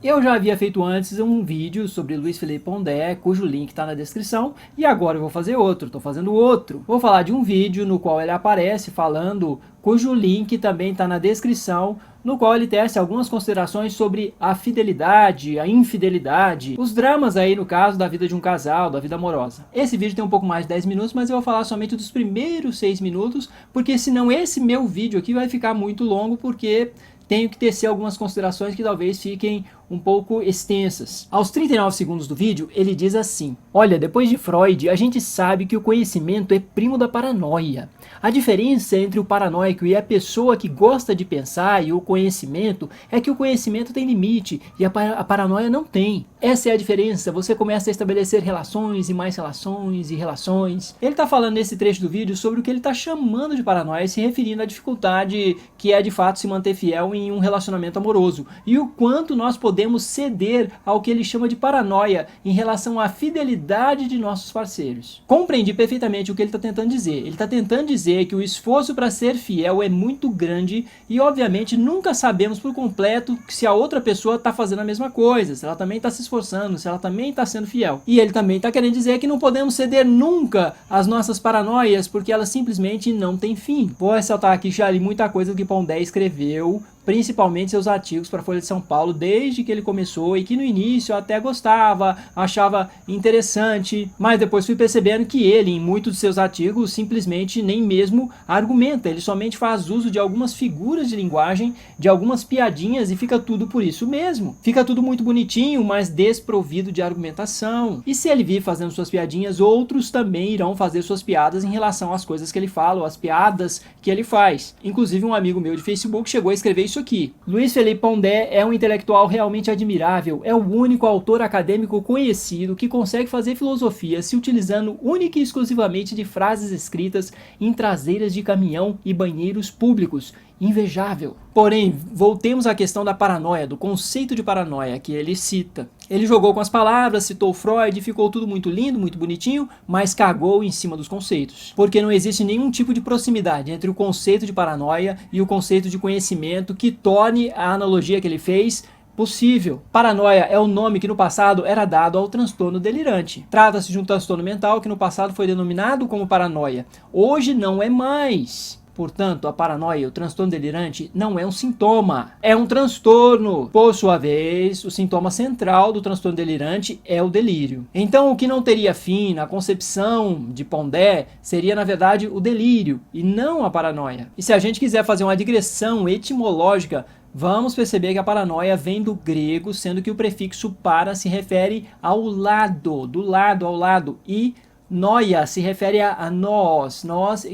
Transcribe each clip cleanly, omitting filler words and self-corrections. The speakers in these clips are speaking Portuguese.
Eu já havia feito antes um vídeo sobre Luiz Felipe Pondé, cujo link está na descrição, e agora eu vou fazer outro, estou fazendo outro. Vou falar de um vídeo no qual ele aparece falando, cujo link também está na descrição, no qual ele tece algumas considerações sobre a fidelidade, a infidelidade, os dramas aí no caso da vida de um casal, da vida amorosa. Esse vídeo tem um pouco mais de 10 minutos, mas eu vou falar somente dos primeiros 6 minutos, porque senão esse meu vídeo aqui vai ficar muito longo, porque tenho que tecer algumas considerações que talvez fiquem um pouco extensas. Aos 39 segundos do vídeo, ele diz assim: olha, depois de Freud, a gente sabe que o conhecimento é primo da paranoia. A diferença entre o paranoico e a pessoa que gosta de pensar e o conhecimento é que o conhecimento tem limite e a paranoia não tem. Essa é a diferença. Você começa a estabelecer relações e mais relações e relações. Ele está falando nesse trecho do vídeo sobre o que ele está chamando de paranoia, se referindo à dificuldade que é de fato se manter fiel em um relacionamento amoroso e o quanto nós podemos ceder ao que ele chama de paranoia em relação à fidelidade de nossos parceiros. Compreendi perfeitamente o que ele está tentando dizer. Ele está tentando dizer que o esforço para ser fiel é muito grande e obviamente nunca sabemos por completo se a outra pessoa está fazendo a mesma coisa, se ela também está se esforçando, se ela também está sendo fiel. E ele também está querendo dizer que não podemos ceder nunca às nossas paranoias porque elas simplesmente não têm fim. Vou ressaltar aqui já li muita coisa que Pondé escreveu, principalmente seus artigos para a Folha de São Paulo, desde que ele começou, e que no início eu até gostava, achava interessante, mas depois fui percebendo que ele, em muitos de seus artigos, simplesmente nem mesmo argumenta, ele somente faz uso de algumas figuras de linguagem, de algumas piadinhas, e fica tudo por isso mesmo. Fica tudo muito bonitinho, mas desprovido de argumentação. E se ele vir fazendo suas piadinhas, outros também irão fazer suas piadas em relação às coisas que ele fala, ou às piadas que ele faz. Inclusive um amigo meu de Facebook chegou a escrever isso aqui: Luiz Felipe Pondé é um intelectual realmente admirável, é o único autor acadêmico conhecido que consegue fazer filosofia se utilizando única e exclusivamente de frases escritas em traseiras de caminhão e banheiros públicos. Invejável. Porém, voltemos à questão da paranoia, do conceito de paranoia que ele cita. Ele jogou com as palavras, citou Freud, ficou tudo muito lindo, muito bonitinho, mas cagou em cima dos conceitos. Porque não existe nenhum tipo de proximidade entre o conceito de paranoia e o conceito de conhecimento que torne a analogia que ele fez possível. Paranoia é o nome que no passado era dado ao transtorno delirante. Trata-se de um transtorno mental que no passado foi denominado como paranoia. Hoje não é mais. Portanto, a paranoia, o transtorno delirante, não é um sintoma, é um transtorno. Por sua vez, o sintoma central do transtorno delirante é o delírio. Então, o que não teria fim na concepção de Pondé seria, na verdade, o delírio e não a paranoia. E se a gente quiser fazer uma digressão etimológica, vamos perceber que a paranoia vem do grego, sendo que o prefixo para se refere ao lado, do lado ao lado, e noia se refere a nós,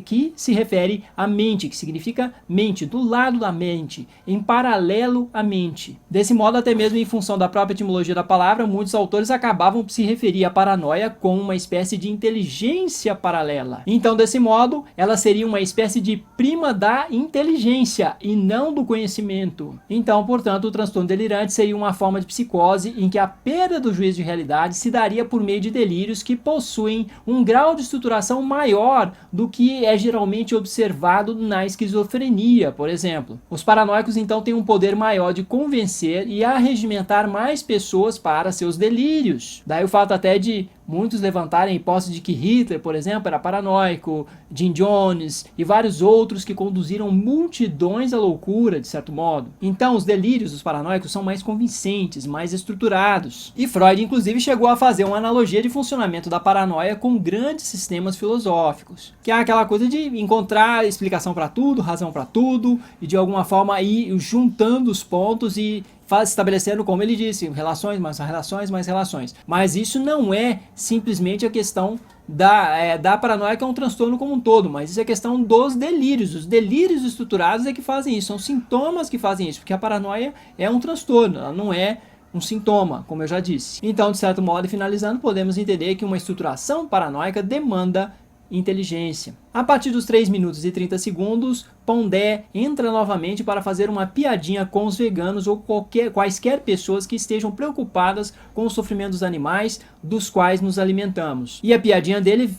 que se refere à mente, que significa mente, do lado da mente, em paralelo à mente. Desse modo, até mesmo em função da própria etimologia da palavra, muitos autores acabavam por se referir à paranoia como uma espécie de inteligência paralela. Então, desse modo, ela seria uma espécie de prima da inteligência e não do conhecimento. Então, portanto, o transtorno delirante seria uma forma de psicose em que a perda do juízo de realidade se daria por meio de delírios que possuem um grau de estruturação maior do que é geralmente observado na esquizofrenia, por exemplo. Os paranoicos então têm um poder maior de convencer e arregimentar mais pessoas para seus delírios. Daí o fato até de muitos levantarem a hipótese de que Hitler, por exemplo, era paranoico, Jim Jones e vários outros que conduziram multidões à loucura, de certo modo. Então, os delírios dos paranoicos são mais convincentes, mais estruturados. E Freud, inclusive, chegou a fazer uma analogia de funcionamento da paranoia com grandes sistemas filosóficos, que é aquela coisa de encontrar explicação para tudo, razão para tudo, e de alguma forma ir juntando os pontos e estabelecendo, como ele disse, relações, mais relações, mais relações. Mas isso não é simplesmente a questão da paranoia, que é um transtorno como um todo, mas isso é questão dos delírios. Os delírios estruturados é que fazem isso, são sintomas que fazem isso, porque a paranoia é um transtorno, ela não é um sintoma, como eu já disse. Então, de certo modo, e finalizando, podemos entender que uma estruturação paranoica demanda inteligência. A partir dos 3 minutos e 30 segundos, Pondé entra novamente para fazer uma piadinha com os veganos ou quaisquer pessoas que estejam preocupadas com o sofrimento dos animais dos quais nos alimentamos. E a piadinha dele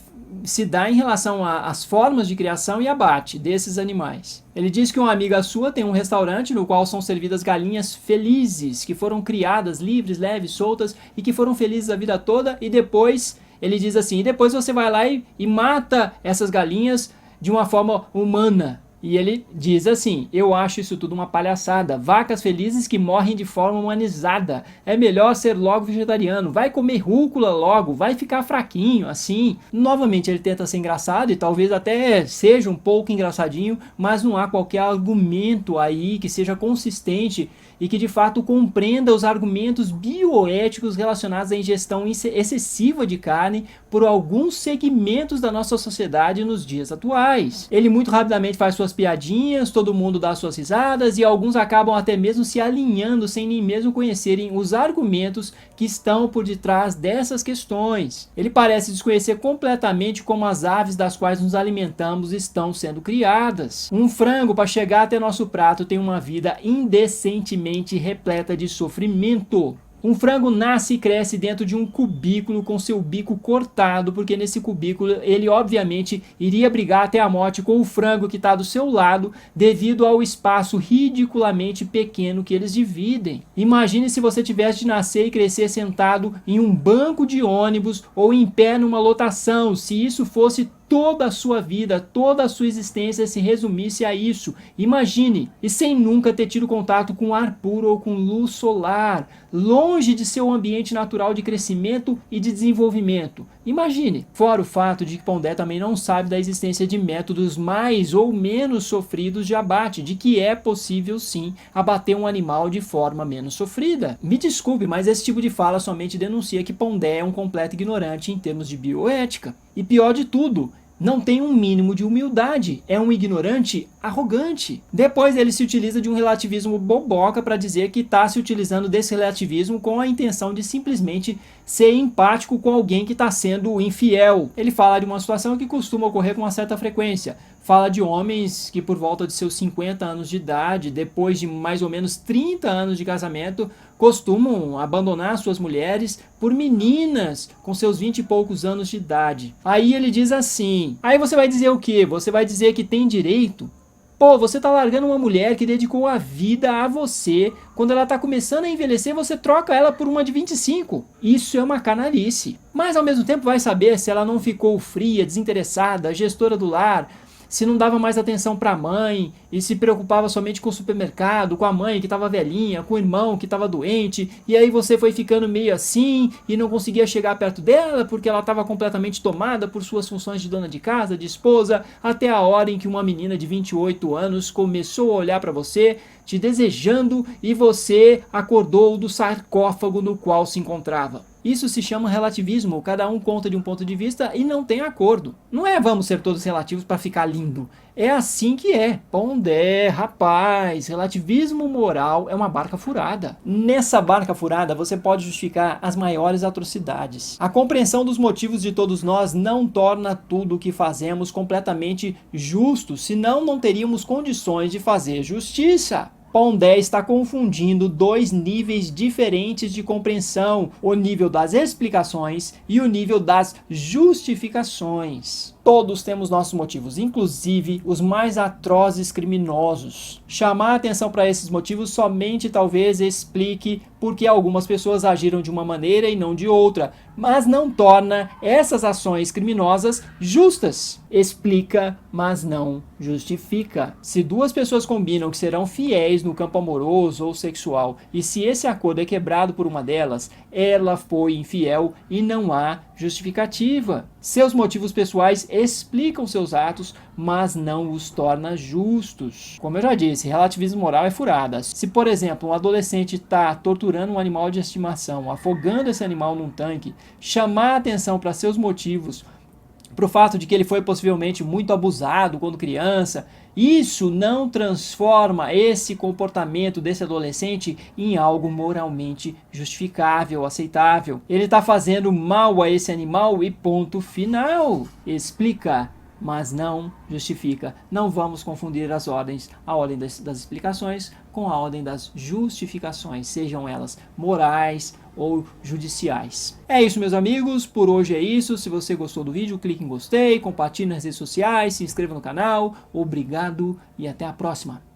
se dá em relação às formas de criação e abate desses animais. Ele diz que uma amiga sua tem um restaurante no qual são servidas galinhas felizes, que foram criadas livres, leves, soltas e que foram felizes a vida toda, e depois ele diz assim, e depois você vai lá e mata essas galinhas de uma forma humana. E ele diz assim, eu acho isso tudo uma palhaçada, vacas felizes que morrem de forma humanizada, é melhor ser logo vegetariano, vai comer rúcula logo, vai ficar fraquinho, assim. Novamente ele tenta ser engraçado e talvez até seja um pouco engraçadinho, mas não há qualquer argumento aí que seja consistente e que de fato compreenda os argumentos bioéticos relacionados à ingestão excessiva de carne por alguns segmentos da nossa sociedade nos dias atuais. Ele muito rapidamente faz suas piadinhas, todo mundo dá suas risadas e alguns acabam até mesmo se alinhando sem nem mesmo conhecerem os argumentos que estão por detrás dessas questões. Ele parece desconhecer completamente como as aves das quais nos alimentamos estão sendo criadas. Um frango para chegar até nosso prato tem uma vida indecentemente repleta de sofrimento. Um frango nasce e cresce dentro de um cubículo com seu bico cortado, porque nesse cubículo ele obviamente iria brigar até a morte com o frango que está do seu lado, devido ao espaço ridiculamente pequeno que eles dividem. Imagine se você tivesse de nascer e crescer sentado em um banco de ônibus ou em pé numa lotação, se isso fosse toda a sua vida, toda a sua existência se resumisse a isso. Imagine, e sem nunca ter tido contato com ar puro ou com luz solar, longe de seu ambiente natural de crescimento e de desenvolvimento. Imagine, fora o fato de que Pondé também não sabe da existência de métodos mais ou menos sofridos de abate, de que é possível sim abater um animal de forma menos sofrida. Me desculpe, mas esse tipo de fala somente denuncia que Pondé é um completo ignorante em termos de bioética. E pior de tudo, não tem um mínimo de humildade, é um ignorante arrogante. Depois ele se utiliza de um relativismo boboca para dizer que está se utilizando desse relativismo com a intenção de simplesmente ser empático com alguém que está sendo infiel. Ele fala de uma situação que costuma ocorrer com uma certa frequência. Fala de homens que por volta de seus 50 anos de idade, depois de mais ou menos 30 anos de casamento, costumam abandonar suas mulheres por meninas com seus 20 e poucos anos de idade. Aí ele diz assim, aí você vai dizer o quê? Você vai dizer que tem direito? Pô, você tá largando uma mulher que dedicou a vida a você, quando ela tá começando a envelhecer, você troca ela por uma de 25. Isso é uma canalice. Mas ao mesmo tempo vai saber se ela não ficou fria, desinteressada, gestora do lar, se não dava mais atenção para a mãe e se preocupava somente com o supermercado, com a mãe que estava velhinha, com o irmão que estava doente, e aí você foi ficando meio assim e não conseguia chegar perto dela porque ela estava completamente tomada por suas funções de dona de casa, de esposa, até a hora em que uma menina de 28 anos começou a olhar para você, te desejando, e você acordou do sarcófago no qual se encontrava. Isso se chama relativismo, cada um conta de um ponto de vista e não tem acordo. Não é vamos ser todos relativos para ficar lindo. É assim que é. Pondé, rapaz, relativismo moral é uma barca furada. Nessa barca furada você pode justificar as maiores atrocidades. A compreensão dos motivos de todos nós não torna tudo o que fazemos completamente justo, senão não teríamos condições de fazer justiça. Pondé está confundindo dois níveis diferentes de compreensão, o nível das explicações e o nível das justificações. Todos temos nossos motivos, inclusive os mais atrozes criminosos. Chamar a atenção para esses motivos somente talvez explique por que algumas pessoas agiram de uma maneira e não de outra, mas não torna essas ações criminosas justas. Explica, mas não justifica. Se duas pessoas combinam que serão fiéis no campo amoroso ou sexual, e se esse acordo é quebrado por uma delas, ela foi infiel e não há justificativa. Seus motivos pessoais explicam seus atos, mas não os torna justos. Como eu já disse, relativismo moral é furada. Se, por exemplo, um adolescente está torturando um animal de estimação, afogando esse animal num tanque, chamar a atenção para seus motivos, para o fato de que ele foi possivelmente muito abusado quando criança, isso não transforma esse comportamento desse adolescente em algo moralmente justificável, aceitável. Ele está fazendo mal a esse animal e ponto final. Explica, mas não justifica. Não vamos confundir as ordens, a ordem das explicações com a ordem das justificações, sejam elas morais ou judiciais. É isso, meus amigos, por hoje é isso. Se você gostou do vídeo, clique em gostei, compartilhe nas redes sociais, se inscreva no canal. Obrigado e até a próxima.